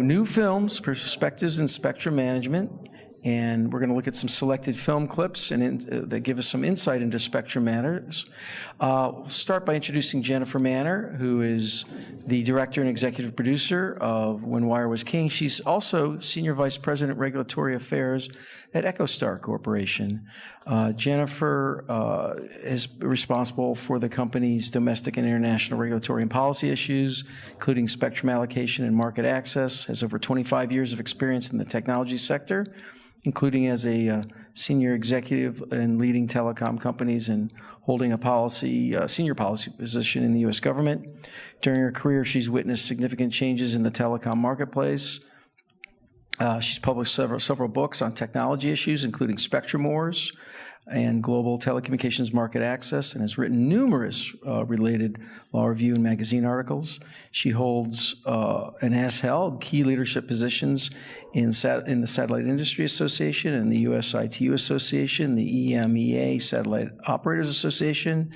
new films, perspectives in spectrum management, and we're going to look at some selected film clips that give us some insight into spectrum matters. We'll start by introducing Jennifer Manner, who is the director and executive producer of When Wire Was King. She's also Senior Vice President, Regulatory Affairs at EchoStar Corporation. Jennifer is responsible for the company's domestic and international regulatory and policy issues, including spectrum allocation and market access, has over 25 years of experience in the technology sector, including as a senior executive in leading telecom companies and holding a senior policy position in the U.S. government. During her career, she's witnessed significant changes in the telecom marketplace. She's published several books on technology issues, including Spectrum Wars and Global Telecommunications Market Access, and has written numerous related law review and magazine articles. She holds and has held key leadership positions in the Satellite Industry Association and the U.S. ITU Association, the EMEA Satellite Operators Association,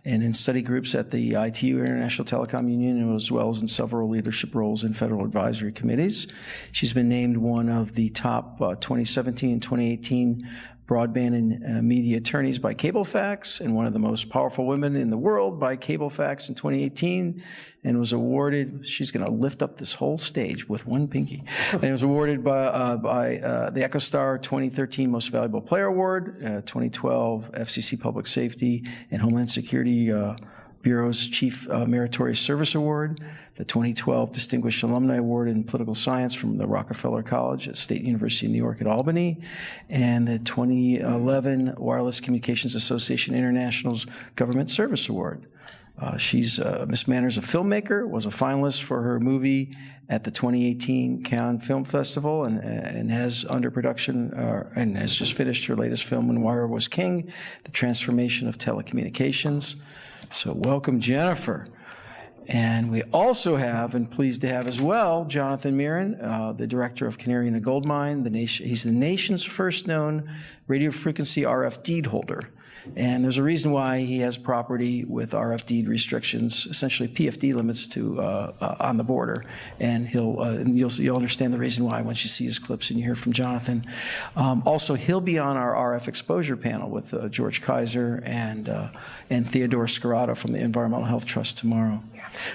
and in study groups at the ITU International Telecom Union, as well as in several leadership roles in federal advisory committees. She's been named one of the top 2017 and 2018 broadband and media attorneys by CableFax, and one of the most powerful women in the world by CableFax in 2018, and was awarded, she's going to lift up this whole stage with one pinky, and was awarded by the EchoStar 2013 Most Valuable Player Award, 2012 FCC Public Safety and Homeland Security Bureau's Chief Meritorious Service Award, the 2012 Distinguished Alumni Award in Political Science from the Rockefeller College at State University of New York at Albany, and the 2011 Wireless Communications Association International's Government Service Award. Miss Manner's a filmmaker, was a finalist for her movie at the 2018 Cannes Film Festival, and has under production, and has just finished her latest film, When Wire Was King, The Transformation of Telecommunications. So welcome, Jennifer. And we also have, and pleased to have as well, Jonathan Mirin, the director of Canary and Goldmine. He's the nation's first known radio frequency RF deed holder. And there's a reason why he has property with RF deed restrictions, essentially PFD limits on the border. And you'll understand the reason why once you see his clips and you hear from Jonathan. Also, he'll be on our RF exposure panel with George Kaiser and Theodore Scarrato from the Environmental Health Trust tomorrow.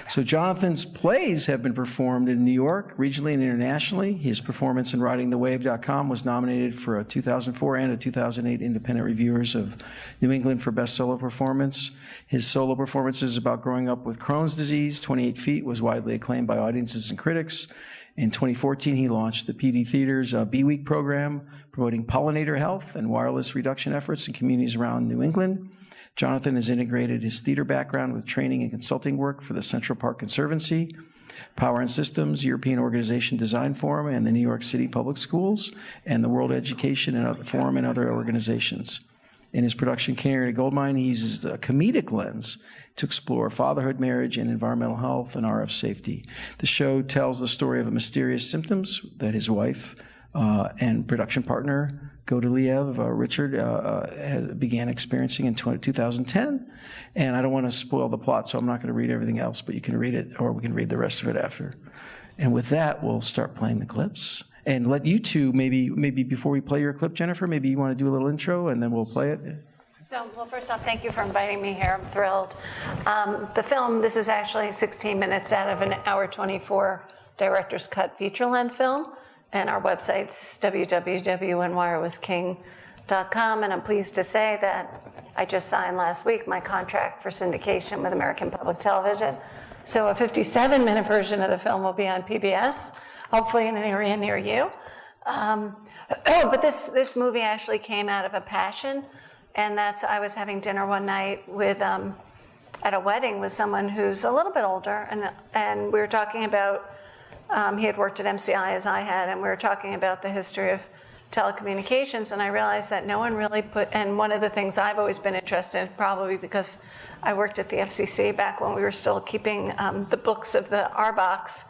So Jonathan's plays have been performed in New York, regionally and internationally. His performance in WritingTheWave.com was nominated for a 2004 and a 2008 Independent Reviewers of New England for Best Solo Performance. His solo performances about growing up with Crohn's disease, 28 Feet, was widely acclaimed by audiences and critics. In 2014, he launched the PD Theater's B-Week program, promoting pollinator health and wireless reduction efforts in communities around New England. Jonathan has integrated his theater background with training and consulting work for the Central Park Conservancy, Power and Systems, European Organization Design Forum, and the New York City Public Schools, and the World Education Forum and other organizations. In his production, Canary and Goldmine, he uses a comedic lens to explore fatherhood, marriage, and environmental health and RF safety. The show tells the story of mysterious symptoms that his wife and production partner, Godiliev, Richard, began experiencing in 2010. And I don't want to spoil the plot, so I'm not going to read everything else, but you can read it, or we can read the rest of it after. And with that, we'll start playing the clips. And let you two, maybe before we play your clip, Jennifer, maybe you want to do a little intro, and then we'll play it. So, well, first off, thank you for inviting me here. I'm thrilled. The film, this is actually 16 minutes out of an hour 24 director's cut feature-length film. And our website's www.whenwirewasking.com. And I'm pleased to say that I just signed last week my contract for syndication with American Public Television. So a 57-minute version of the film will be on PBS, hopefully in an area near you. But this movie actually came out of a passion. And that's, I was having dinner one night with, at a wedding with someone who's a little bit older. And we were talking about, he had worked at MCI as I had, and we were talking about the history of telecommunications, and I realized that no one really and one of the things I've always been interested in, probably because I worked at the FCC back when we were still keeping the books of the RBOX,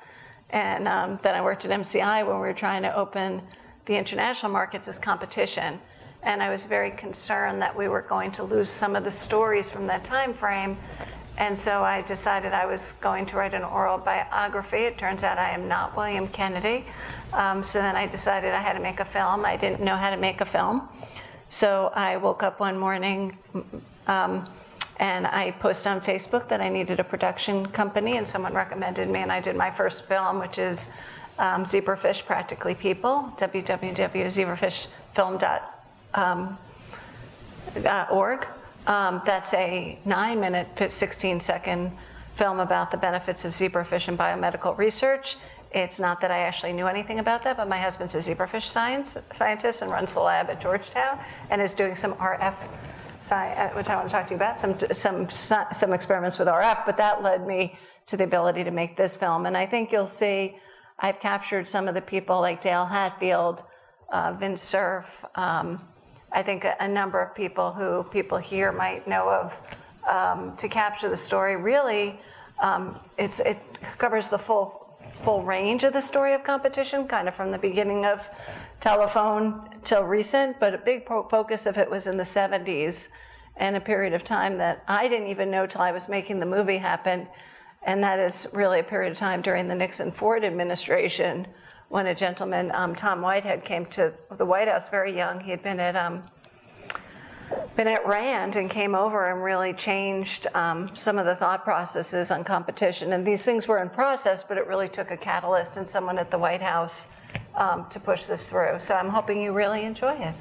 and then I worked at MCI when we were trying to open the international markets as competition. And I was very concerned that we were going to lose some of the stories from that time frame. And so I decided I was going to write an oral biography. It turns out I am not William Kennedy. So then I decided I had to make a film. I didn't know how to make a film. So I woke up one morning and I posted on Facebook that I needed a production company, and someone recommended me, and I did my first film, which is Zebrafish Practically People, www.zebrafishfilm.org. That's a 9-minute, 16-second film about the benefits of zebrafish in biomedical research. It's not that I actually knew anything about that, but my husband's a zebrafish scientist and runs the lab at Georgetown and is doing some RF science, which I want to talk to you about, some experiments with RF, but that led me to the ability to make this film. And I think you'll see I've captured some of the people like Dale Hatfield, Vince Cerf, I think a number of people who people here might know of, to capture the story. Really, it covers the full range of the story of competition, kind of from the beginning of telephone till recent, but a big focus of it was in the 70s and a period of time that I didn't even know till I was making the movie happen, and that is really a period of time during the Nixon-Ford administration when a gentleman, Tom Whitehead, came to the White House very young. He had been at RAND and came over and really changed some of the thought processes on competition. And these things were in process, but it really took a catalyst and someone at the White House to push this through. So I'm hoping you really enjoy it.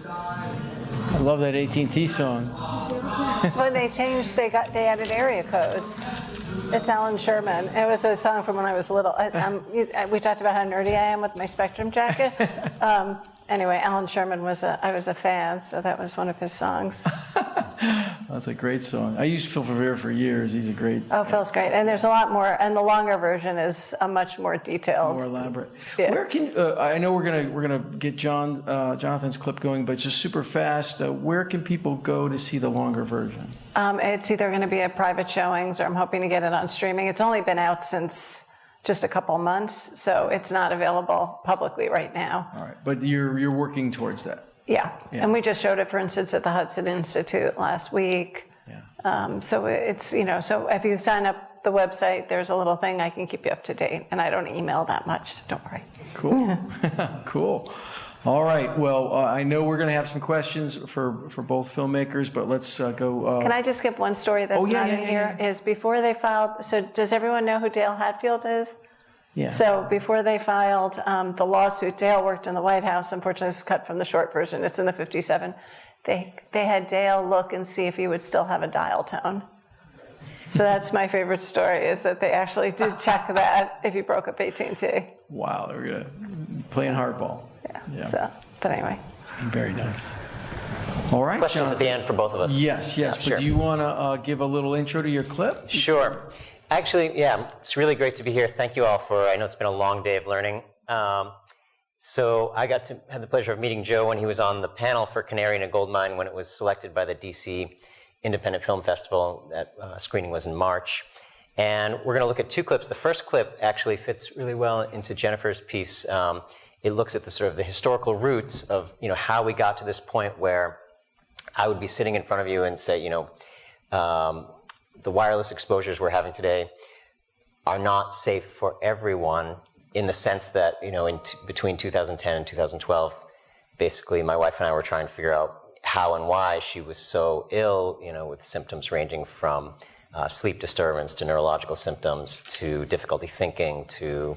I love that AT&T song. It's when they changed, they added area codes. It's Alan Sherman. It was a song from when I was little. We talked about how nerdy I am with my Spectrum jacket. Anyway, Alan Sherman I was a fan, so that was one of his songs. That's a great song. I used Phil Revere for years. He's a great. Oh, Phil's great, and there's a lot more. And the longer version is a much more detailed, more elaborate. Yeah. Where can I know we're gonna get Jonathan's clip going, but just super fast. Where can people go to see the longer version? It's either going to be at private showings, or I'm hoping to get it on streaming. It's only been out since just a couple months, so it's not available publicly right now. All right, but you're working towards that. Yeah, and we just showed it, for instance, at the Hudson Institute last week. Yeah. So it's, so if you sign up the website, there's a little thing I can keep you up to date, and I don't email that much, so don't worry. Cool. Yeah. Cool. All right. Well, I know we're going to have some questions for both filmmakers, but let's go. Can I just give one story that's not in here? Is before they filed, so does everyone know who Dale Hatfield is? Yeah. So before they filed the lawsuit, Dale worked in the White House. Unfortunately, it's cut from the short version. It's in the 57. They had Dale look and see if he would still have a dial tone. So that's my favorite story, is that they actually did check that if he broke up AT&T. Wow, they were going to playing hardball. Yeah. So, but anyway. Very nice. All right, Questions Jonathan. at the end for both of us? Yes. Yeah, But sure. do you want to give a little intro to your clip? Sure. Actually, yeah, it's really great to be here. Thank you all I know it's been a long day of learning. So I got to have the pleasure of meeting Joe when he was on the panel for Canary and a Goldmine when it was selected by the DC Independent Film Festival. That screening was in March. And we're going to look at two clips. The first clip actually fits really well into Jennifer's piece. It looks at the sort of the historical roots of how we got to this point where I would be sitting in front of you and say, the wireless exposures we're having today are not safe for everyone, in the sense that between 2010 and 2012, basically my wife and I were trying to figure out how and why she was so ill, with symptoms ranging from sleep disturbance to neurological symptoms to difficulty thinking to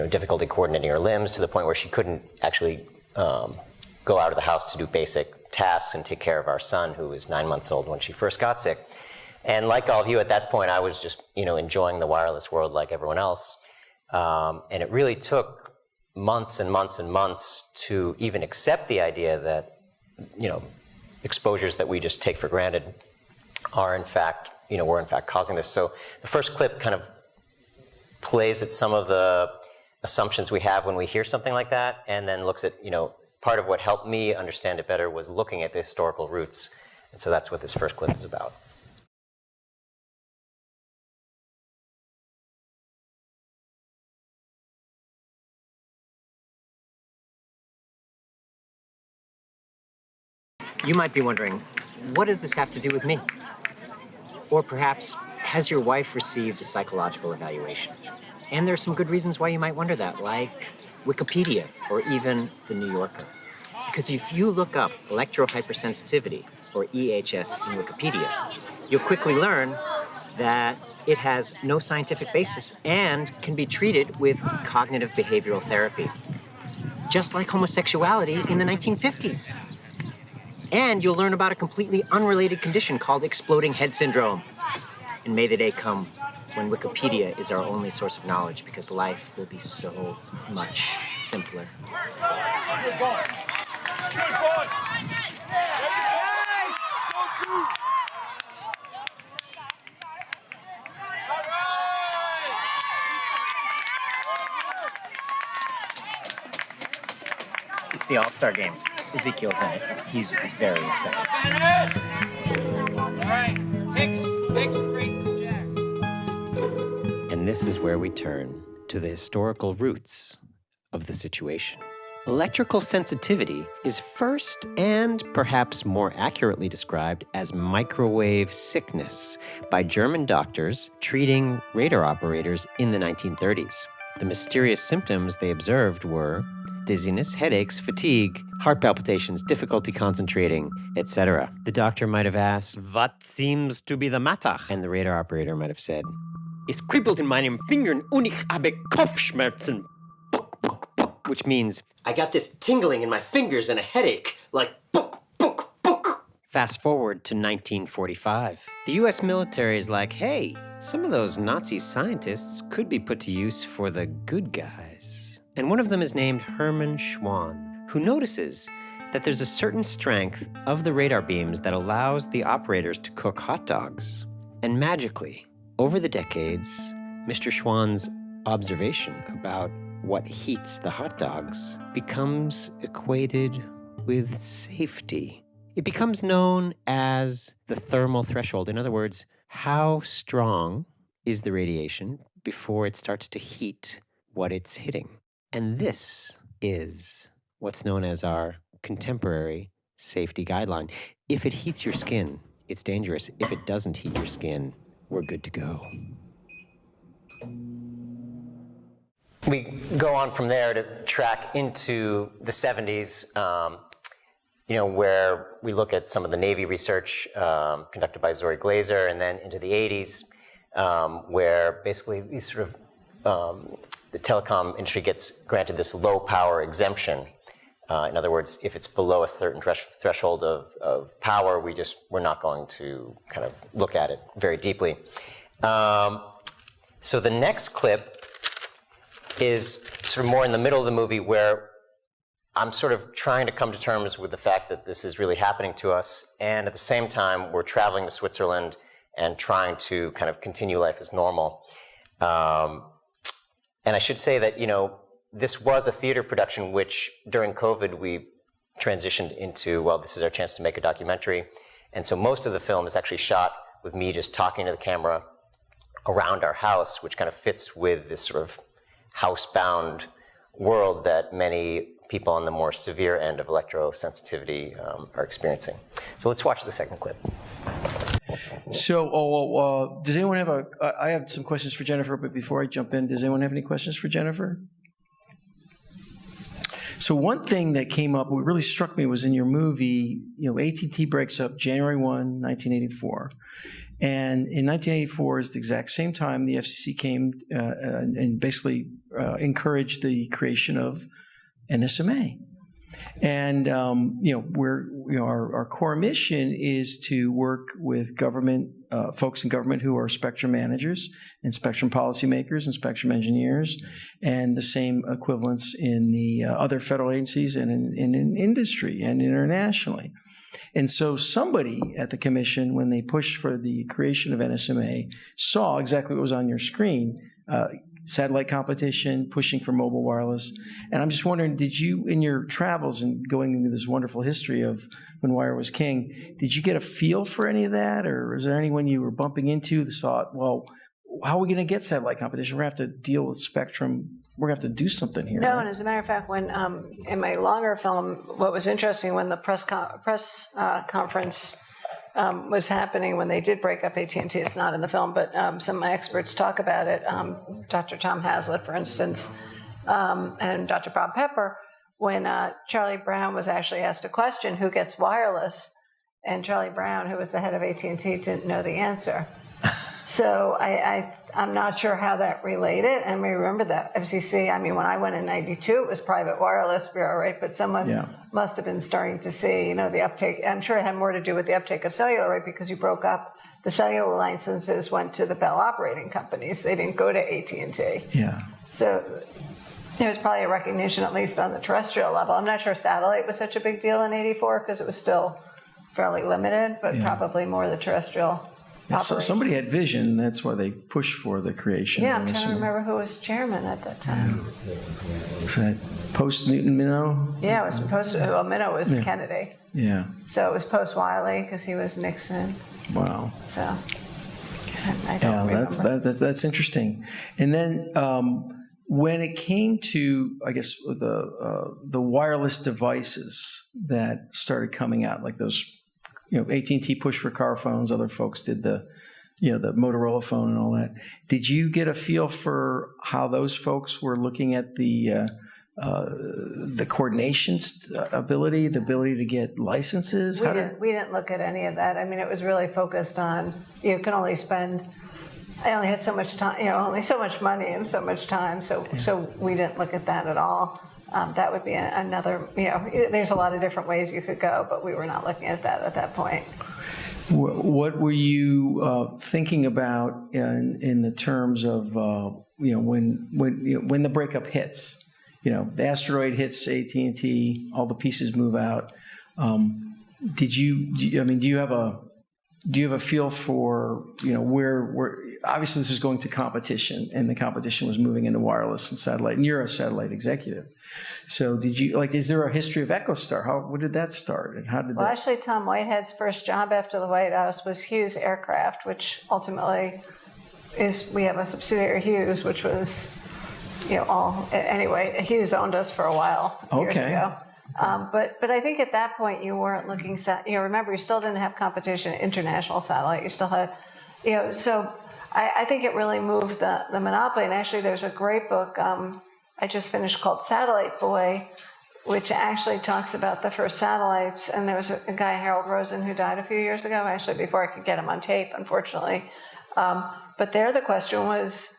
difficulty coordinating her limbs, to the point where she couldn't actually go out of the house to do basic tasks and take care of our son, who was 9 months old when she first got sick. And like all of you at that point, I was just enjoying the wireless world like everyone else. And it really took months and months and months to even accept the idea that exposures that we just take for granted are in fact were in fact causing this. So the first clip kind of plays at some of the assumptions we have when we hear something like that, and then looks at, part of what helped me understand it better was looking at the historical roots. And so that's what this first clip is about. You might be wondering, what does this have to do with me? Or perhaps, has your wife received a psychological evaluation? And there's some good reasons why you might wonder that, like Wikipedia or even The New Yorker. Because if you look up electrohypersensitivity, or EHS, in Wikipedia, you'll quickly learn that it has no scientific basis and can be treated with cognitive behavioral therapy, just like homosexuality in the 1950s. And you'll learn about a completely unrelated condition called exploding head syndrome. And may the day come when Wikipedia is our only source of knowledge, because life will be so much simpler. It's the All-Star game. Ezekiel's in it. He's very excited. All right, Hicks, Grayson, Jack. And this is where we turn to the historical roots of the situation. Electrical sensitivity is first and perhaps more accurately described as microwave sickness by German doctors treating radar operators in the 1930s. The mysterious symptoms they observed were dizziness, headaches, fatigue, heart palpitations, difficulty concentrating, etc. The doctor might have asked, "What seems to be the matter?" And the radar operator might have said, "Es kribbelt in meinen Fingern und ich habe Kopfschmerzen." Which means, I got this tingling in my fingers and a headache, like book. Fast forward to 1945. The US military is like, hey, some of those Nazi scientists could be put to use for the good guys. And one of them is named Hermann Schwann, who notices that there's a certain strength of the radar beams that allows the operators to cook hot dogs. And magically, over the decades, Mr. Schwann's observation about what heats the hot dogs becomes equated with safety. It becomes known as the thermal threshold. In other words, how strong is the radiation before it starts to heat what it's hitting? And this is what's known as our contemporary safety guideline. If it heats your skin, it's dangerous. If it doesn't heat your skin, we're good to go. We go on from there to track into the 70s, where we look at some of the Navy research conducted by Zori Glazer, and then into the 80s, where basically these sort of the telecom industry gets granted this low power exemption. In other words, if it's below a certain threshold of power, we're not going to kind of look at it very deeply. So the next clip is sort of more in the middle of the movie, where I'm sort of trying to come to terms with the fact that this is really happening to us, and at the same time, we're traveling to Switzerland and trying to kind of continue life as normal. And I should say that, this was a theater production, which during COVID, we transitioned into, well, this is our chance to make a documentary. And so most of the film is actually shot with me just talking to the camera around our house, which kind of fits with this sort of housebound world that many people on the more severe end of electrosensitivity are experiencing. So let's watch the second clip. So, does anyone have I have some questions for Jennifer, but before I jump in, does anyone have any questions for Jennifer? So one thing that came up, what really struck me, was in your movie, AT&T breaks up January 1, 1984. And in 1984 is the exact same time the FCC came and basically encouraged the creation of NSMA. And our core mission is to work with government folks in government who are spectrum managers and spectrum policymakers and spectrum engineers, and the same equivalents in the other federal agencies and in industry and internationally. And so somebody at the commission, when they pushed for the creation of NSMA, saw exactly what was on your screen. Satellite competition, pushing for mobile wireless. And I'm just wondering, did you, in your travels and going into this wonderful history of when wire was king, did you get a feel for any of that? Or was there anyone you were bumping into that thought, well, how are we going to get satellite competition? We're going to have to deal with spectrum. We're going to have to do something here. No, right? and as a matter of fact, when in my longer film, what was interesting when the press conference was happening when they did break up AT&T, it's not in the film, but some of my experts talk about it. Dr. Tom Hazlitt, for instance, and Dr. Bob Pepper, when Charlie Brown was actually asked a question, who gets wireless? And Charlie Brown, who was the head of AT&T, didn't know the answer. So I'm not sure how that related. And we remember that FCC, I mean, when I went in 92, it was private wireless bureau, right? But someone must have been starting to see, you know, the uptake. I'm sure it had more to do with the uptake of cellular, right? Because you broke up, the cellular licenses went to the Bell operating companies. They didn't go to AT&T. Yeah. So there was probably a recognition, at least on the terrestrial level. I'm not sure satellite was such a big deal in 84 because it was still fairly limited, but probably more the terrestrial. So somebody had vision. That's why they pushed for the creation. Yeah, I'm trying to remember who was chairman at that time. Was that post-Newton Minnow? Yeah, it was well, Minnow was Kennedy. Yeah. So it was post-Wiley because he was Nixon. Wow. So I don't remember. That's interesting. And then when it came to, I guess, the wireless devices that started coming out, like those, you know, AT&T pushed for car phones. Other folks did the Motorola phone and all that. Did you get a feel for how those folks were looking at the coordination ability, the ability to get licenses? We didn't look at any of that. I mean, it was really focused on you can only spend. I only had so much time, you know, only so much money and so much time. So we didn't look at that at all. That would be another, you know, there's a lot of different ways you could go, but we were not looking at that at that point. What were you thinking about in the terms of, you know, when the breakup hits? You know, the asteroid hits AT&T, all the pieces move out. Do you have a feel for, you know, where obviously this was going to competition, and the competition was moving into wireless and satellite, and you're a satellite executive. So is there a history of EchoStar? When did that start, and how did that? Actually, Tom Whitehead's first job after the White House was Hughes Aircraft, which ultimately we have a subsidiary, Hughes, which was, you know, anyway, Hughes owned us for a while years ago. But I think at that point you weren't looking, you know, remember you still didn't have competition, international satellite, you still had, you know, so I think it really moved the monopoly. And actually there's a great book I just finished called Satellite Boy, which actually talks about the first satellites. And there was a guy, Harold Rosen, who died a few years ago, actually before I could get him on tape, unfortunately. But there the question was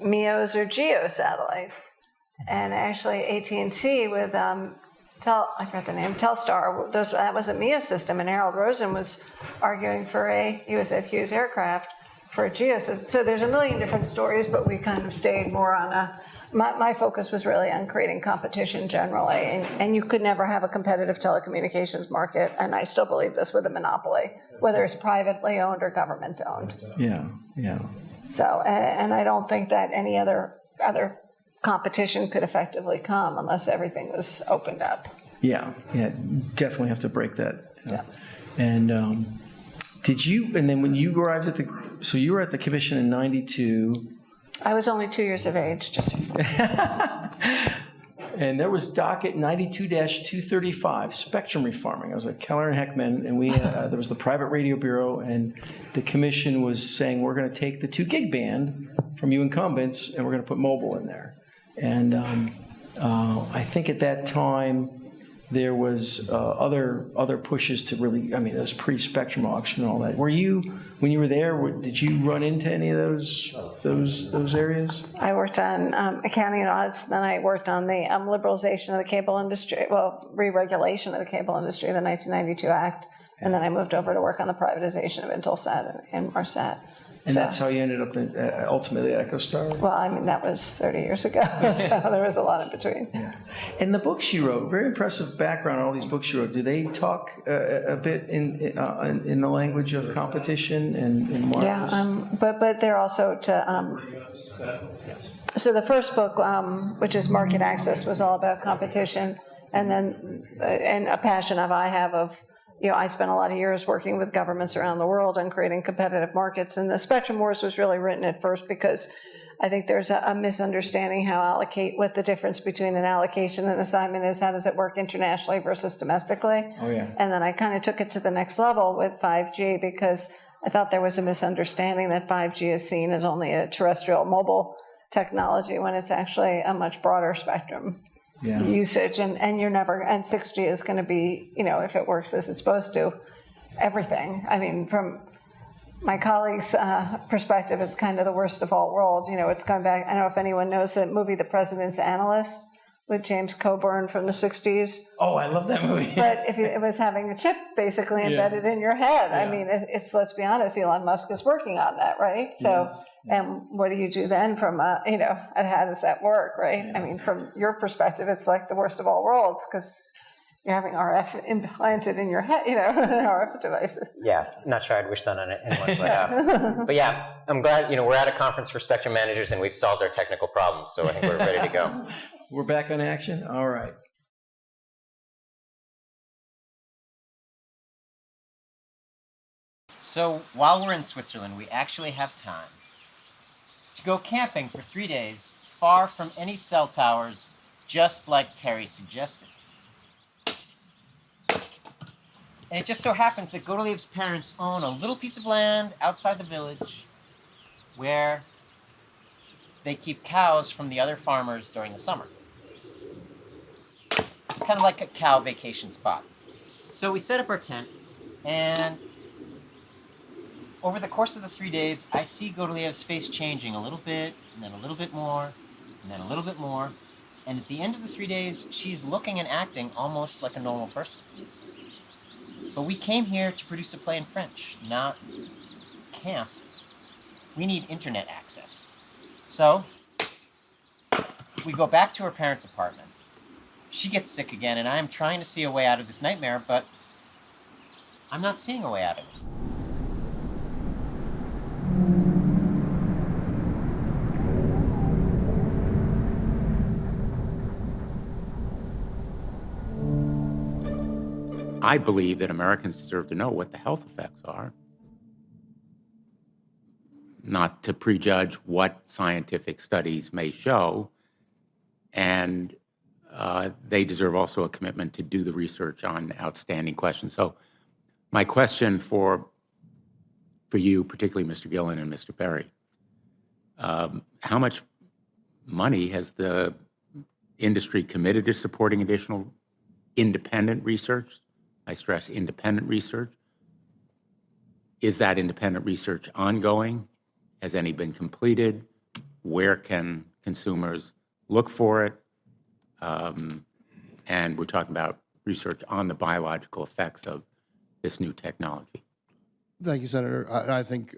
MEOs or GEO satellites. And actually AT&T with I forgot the name, Telstar, that was a MEO system, and Harold Rosen was arguing he was at Hughes Aircraft for a GEO system. So there's a million different stories, but we kind of stayed more on my focus was really on creating competition generally, and you could never have a competitive telecommunications market, and I still believe this, with a monopoly, whether it's privately owned or government owned. Yeah. So, and I don't think that any other competition could effectively come unless everything was opened up. Yeah, definitely have to break that. Yeah. And and then when you arrived so you were at the commission in 92. I was only 2 years of age, just. And there was docket 92-235, spectrum refarming. I was at Keller and Heckman, and there was the Private Radio Bureau, and the commission was saying, we're going to take the 2 gig band from you incumbents, and we're going to put mobile in there. And I think at that time there was other pushes to really, I mean, there's pre-spectrum auction and all that. Were you, when you were there, did you run into any of those areas? I worked on accounting and audits, then I worked on the liberalization of the cable industry, re-regulation of the cable industry, the 1992 Act, and then I moved over to work on the privatization of Intelsat and Marsat. And that's how you ended up ultimately at EchoStar? Well, I mean, that was 30 years ago, so there was a lot in between. Yeah. And the books you wrote, very impressive background on all these books you wrote. Do they talk a bit in the language of competition and markets? Yeah, but they're also so the first book, which is Market Access, was all about competition, and then and a passion I have of I spent a lot of years working with governments around the world on creating competitive markets, and the Spectrum Wars was really written at first because I think there's a misunderstanding what the difference between an allocation and assignment is. How does it work internationally versus domestically? Oh, yeah. And then I kind of took it to the next level with 5G because I thought there was a misunderstanding that 5G is seen as only a terrestrial mobile technology when it's actually a much broader spectrum usage. And 6G is going to be, if it works as it's supposed to, everything. I mean, from my colleague's perspective, it's kind of the worst of all worlds. It's going back, I don't know if anyone knows that movie, The President's Analyst, with James Coburn from the 60s. Oh, I love that movie. But if it was having a chip basically embedded in your head, I mean, let's be honest, Elon Musk is working on that, right? So, and what do you do then from, and how does that work, right? I mean, from your perspective, it's like the worst of all worlds because you're having RF implanted in your head, RF devices. Yeah, not sure I'd wish that on anyone, but yeah, I'm glad, we're at a conference for spectrum managers and we've solved our technical problems, so I think we're ready to go. We're back on action? All right. So while we're in Switzerland, we actually have time to go camping for 3 days, far from any cell towers, just like Terry suggested. And it just so happens that Godeliev's parents own a little piece of land outside the village where they keep cows from the other farmers during the summer. It's kind of like a cow vacation spot. So we set up our tent, and over the course of the 3 days, I see Godeliev's face changing a little bit, and then a little bit more, and then a little bit more. And at the end of the 3 days, she's looking and acting almost like a normal person. But we came here to produce a play in French, not camp. We need internet access. So we go back to her parents' apartment. She gets sick again, and I'm trying to see a way out of this nightmare, but I'm not seeing a way out of it. I believe that Americans deserve to know what the health effects are, not to prejudge what scientific studies may show, and they deserve also a commitment to do the research on outstanding questions. So my question for you, particularly Mr. Gillen and Mr. Perry, how much money has the industry committed to supporting additional independent research? I stress independent research. Is that independent research ongoing? Has any been completed? Where can consumers look for it? And we're talking about research on the biological effects of this new technology. Thank you, Senator. I think,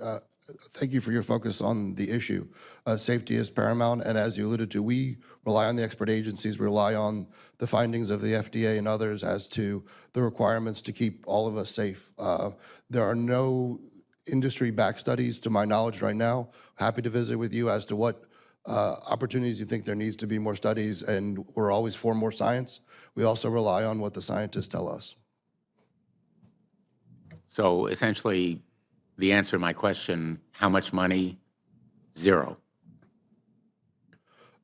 thank you for your focus on the issue. Safety is paramount, and as you alluded to, we rely on the expert agencies, we rely on the findings of the FDA and others as to the requirements to keep all of us safe. There are no industry-backed studies, to my knowledge right now. Happy to visit with you as to what opportunities you think there needs to be more studies, and we're always for more science. We also rely on what the scientists tell us. So essentially, the answer to my question, how much money? Zero.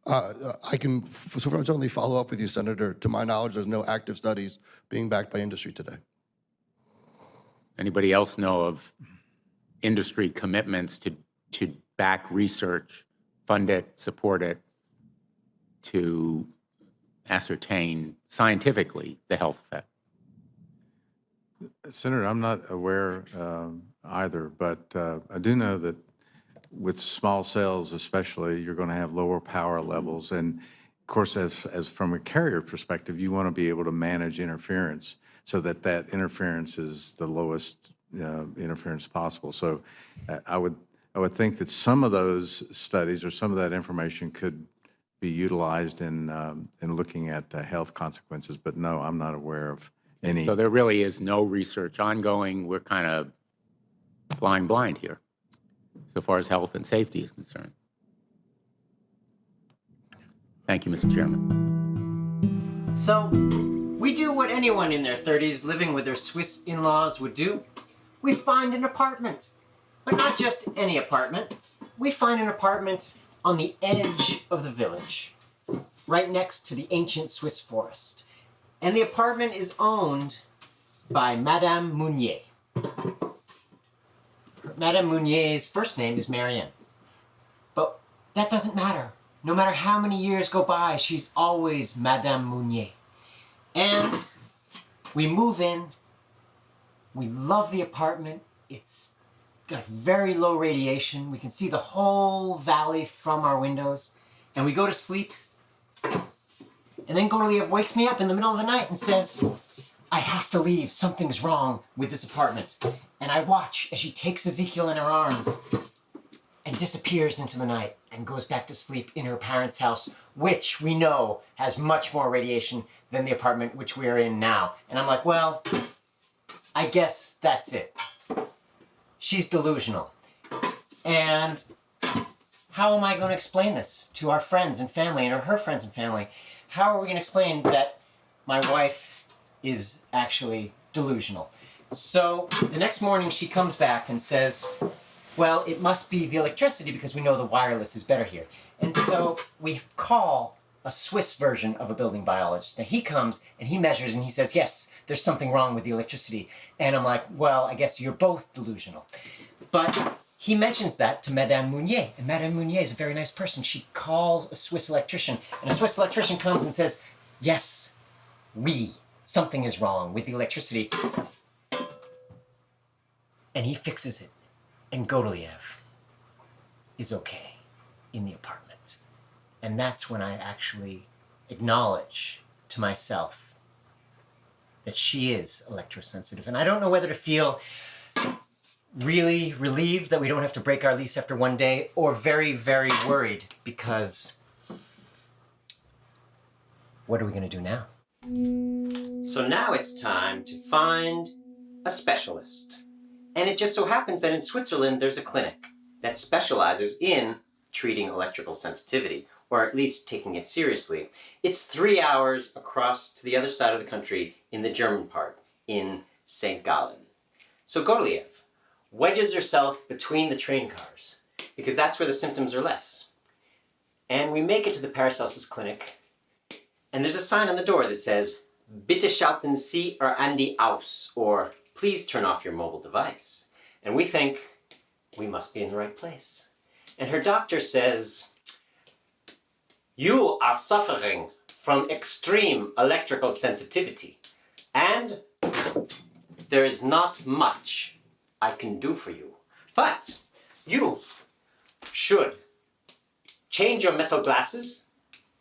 I can certainly follow up with you, Senator. To my knowledge, there's no active studies being backed by industry today. Anybody else know of industry commitments to back research, fund it, support it, to ascertain scientifically the health effect? Senator, I'm not aware either, but I do know that with small cells especially, you're going to have lower power levels. And of course, as from a carrier perspective, you want to be able to manage interference so that that interference is the lowest interference possible. So I would think that some of those studies or some of that information could be utilized in looking at the health consequences. But no, I'm not aware of any. So there really is no research ongoing. We're kind of flying blind here, so far as health and safety is concerned. Thank you, Mr. Chairman. So We do what anyone in their 30s living with their Swiss in-laws would do. We find an apartment. But not just any apartment. We find an apartment on the edge of the village, right next to the ancient Swiss forest. And the apartment is owned by Madame Mounier. Madame Mounier's first name is Mirin. But that doesn't matter. No matter how many years go by, she's always Madame Mounier. And we move in. We love the apartment. It's got very low radiation. We can see the whole valley from our windows. And we go to sleep. And then Gottlieb wakes me up in the middle of the night and says, I have to leave. Something's wrong with this apartment. And I watch as she takes Ezekiel in her arms and disappears into the night and goes back to sleep in her parents' house, which we know has much more radiation than the apartment which we're in now. And I'm like, well, I guess that's it. She's delusional. And how am I going to explain this to our friends and family and her friends and family? How are we going to explain that my wife is actually delusional? So the next morning she comes back and says, well, it must be the electricity because we know the wireless is better here. And so we call a Swiss version of a building biologist. And he comes and he measures and he says, yes, there's something wrong with the electricity. And I'm like, well, I guess you're both delusional. But he mentions that to Madame Mounier. And Madame Mounier is a very nice person. She calls a Swiss electrician. And a Swiss electrician comes and says, yes, something is wrong with the electricity. And he fixes it. And Gottlieb is okay in the apartment. And that's when I actually acknowledge to myself that she is electrosensitive. And I don't know whether to feel really relieved that we don't have to break our lease after one day, or very, very worried, because what are we going to do now? So now it's time to find a specialist. And it just so happens that in Switzerland there's a clinic that specializes in treating electrical sensitivity, or at least taking it seriously. It's 3 hours across to the other side of the country in the German part, in St. Gallen. So Gottlieb wedges herself between the train cars, because that's where the symptoms are less. And we make it to the Paracelsus clinic, and there's a sign on the door that says, Bitte schalten Sie Ihr Handy aus, or please turn off your mobile device. And we think we must be in the right place. And her doctor says, you are suffering from extreme electrical sensitivity, and there is not much I can do for you. But you should change your metal glasses,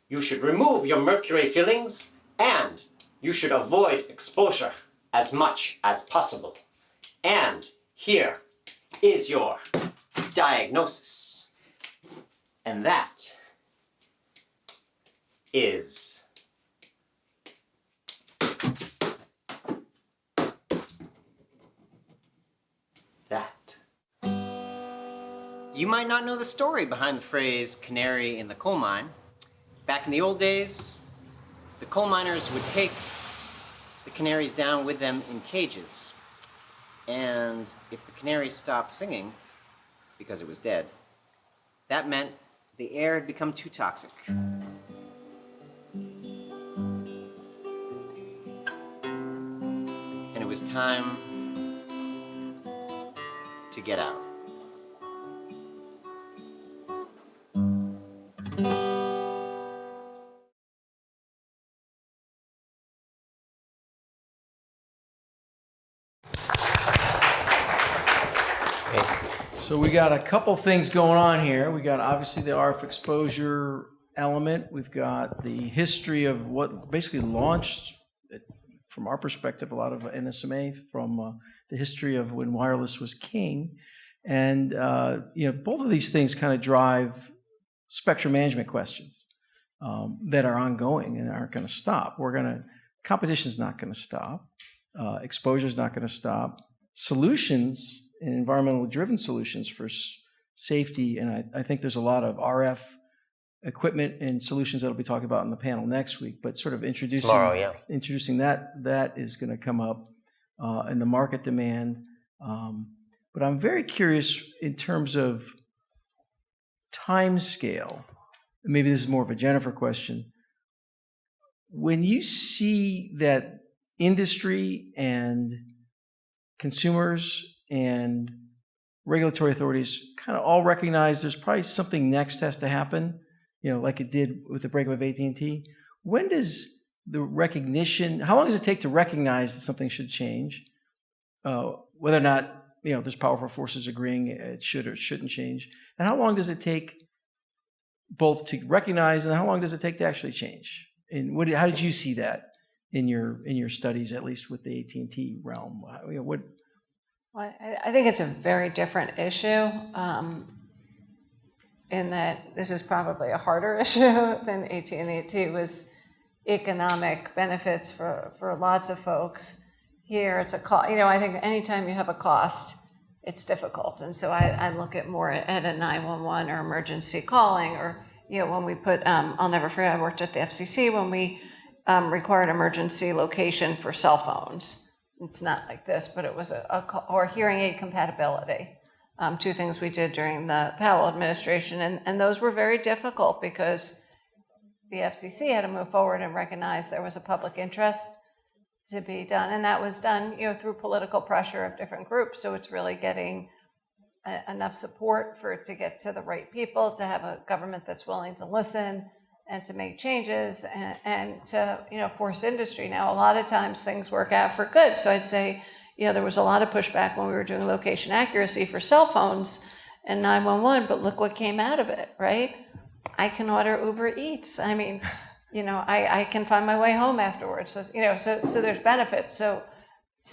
you should remove your mercury fillings, and you should avoid exposure as much as possible. And here is your diagnosis. And that is that. You might not know the story behind the phrase canary in the coal mine. Back in the old days, the coal miners would take the canaries down with them in cages. And if the canary stopped singing, because it was dead, that meant the air had become too toxic. And it was time to get out. So we got a couple things going on here. We got obviously the RF exposure element. We've got the history of what basically launched, from our perspective, a lot of NSMA from the history of when wireless was king. And both of these things kind of drive spectrum management questions that are ongoing and aren't going to stop. Competition is not going to stop. Exposure is not going to stop. Solutions and environmentally driven solutions for safety, and I think there's a lot of RF equipment and solutions that I'll be talking about in the panel next week, but sort of introducing Tomorrow, yeah. introducing that is going to come up in the market demand. But I'm very curious in terms of time scale. Maybe this is more of a Jennifer question. When you see that industry and consumers and regulatory authorities kind of all recognize there's probably something next has to happen, like it did with the breakup of AT&T. When does the recognition, how long does it take to recognize that something should change? Whether or not, there's powerful forces agreeing it should or shouldn't change. And how long does it take both to recognize and how long does it take to actually change? And how did you see that in your studies, at least with the AT&T realm? Well, I think it's a very different issue in that this is probably a harder issue than AT&T was economic benefits for lots of folks. Here it's a cost. I think anytime you have a cost, it's difficult. And so I look at more at a 911 or emergency calling, or when we put, I'll never forget, I worked at the FCC when we required emergency location for cell phones. It's not like this, but it was or hearing aid compatibility. Two things we did during the Powell administration, and those were very difficult because the FCC had to move forward and recognize there was a public interest to be done, and that was done, through political pressure of different groups. So it's really getting enough support for it to get to the right people, to have a government that's willing to listen and to make changes and to force industry. Now, a lot of times things work out for good. So I'd say, there was a lot of pushback when we were doing location accuracy for cell phones and 911, but look what came out of it, right? I can order Uber Eats. I mean, I can find my way home afterwards. So, so there's benefits. So,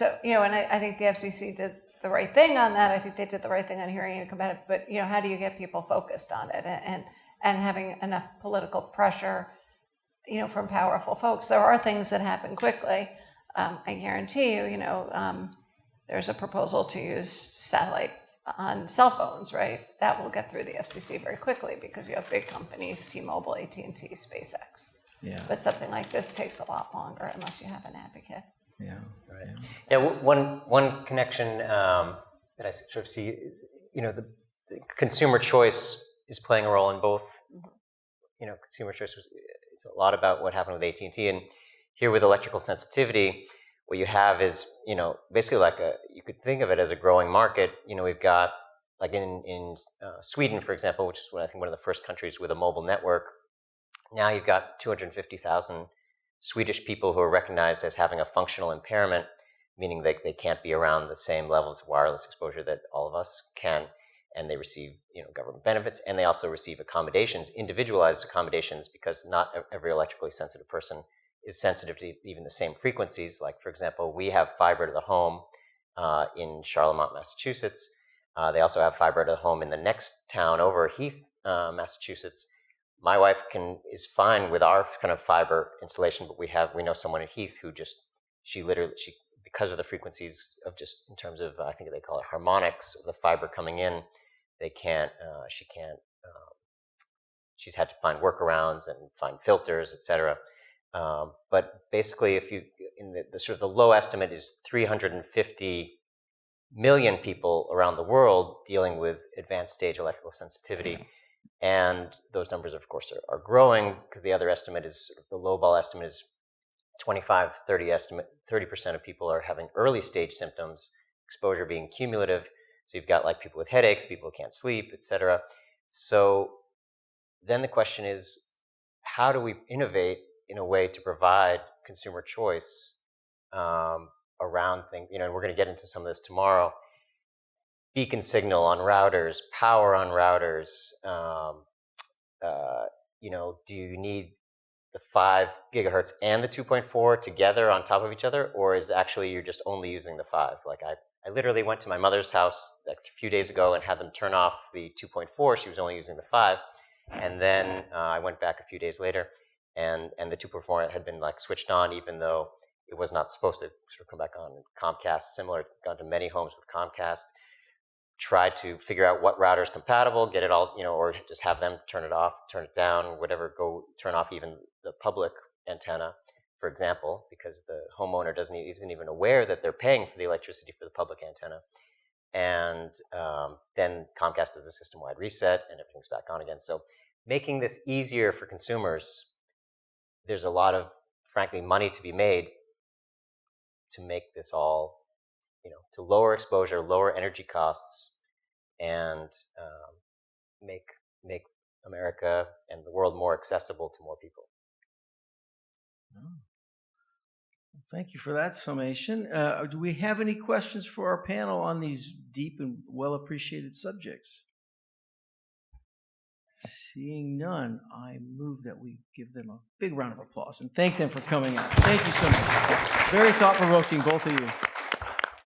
and I think the FCC did the right thing on that. I think they did the right thing on hearing aid compatible. But, how do you get people focused on it and having enough political pressure, from powerful folks? There are things that happen quickly. I guarantee you, there's a proposal to use satellite on cell phones, right? That will get through the FCC very quickly because you have big companies, T-Mobile, AT&T, SpaceX. Yeah. But something like this takes a lot longer unless you have an advocate. Yeah. Right. Yeah. One connection that I sort of see is, the consumer choice is playing a role in both. Consumer choice is a lot about what happened with AT&T, and here with electrical sensitivity, what you have is, basically you could think of it as a growing market. We've got, like in Sweden, for example, which is I think one of the first countries with a mobile network. Now you've got 250,000 Swedish people who are recognized as having a functional impairment, meaning they can't be around the same levels of wireless exposure that all of us can, and they receive government benefits, and they also receive accommodations, individualized accommodations, because not every electrically sensitive person is sensitive to even the same frequencies. Like, for example, we have fiber to the home in Charlemont, Massachusetts. They also have fiber to the home in the next town over, Heath, Massachusetts. My wife is fine with our kind of fiber installation, but we know someone in Heath who she because of the frequencies of just in terms of, I think they call it harmonics of the fiber coming in, she's had to find workarounds and find filters, et cetera. But basically, in the sort of the low estimate is 350 million people around the world dealing with advanced stage electrical sensitivity. And those numbers, of course, are growing, because the other estimate is, the lowball estimate is 30% of people are having early stage symptoms, exposure being cumulative. So you've got like people with headaches, people who can't sleep, et cetera. So then the question is, how do we innovate in a way to provide consumer choice around things? We're going to get into some of this tomorrow. Beacon signal on routers, power on routers. Do you need the 5 gigahertz and the 2.4 together on top of each other, or is actually you're just only using the 5? Like I literally went to my mother's house a few days ago and had them turn off the 2.4. She was only using the 5, and then I went back a few days later, and the 2.4 had been like switched on, even though it was not supposed to sort of come back on. Comcast, similar, gone to many homes with Comcast. try to figure out what router is compatible, get it all, or just have them turn it off, turn it down, whatever, turn off even the public antenna, for example, because the homeowner isn't even aware that they're paying for the electricity for the public antenna. And then Comcast does a system-wide reset and everything's back on again. So making this easier for consumers, there's a lot of, frankly, money to be made to make this all, to lower exposure, lower energy costs, and make America and the world more accessible to more people. Thank you for that summation. Do we have any questions for our panel on these deep and well-appreciated subjects? Seeing none, I move that we give them a big round of applause and thank them for coming out. Thank you so much. Very thought-provoking, both of you.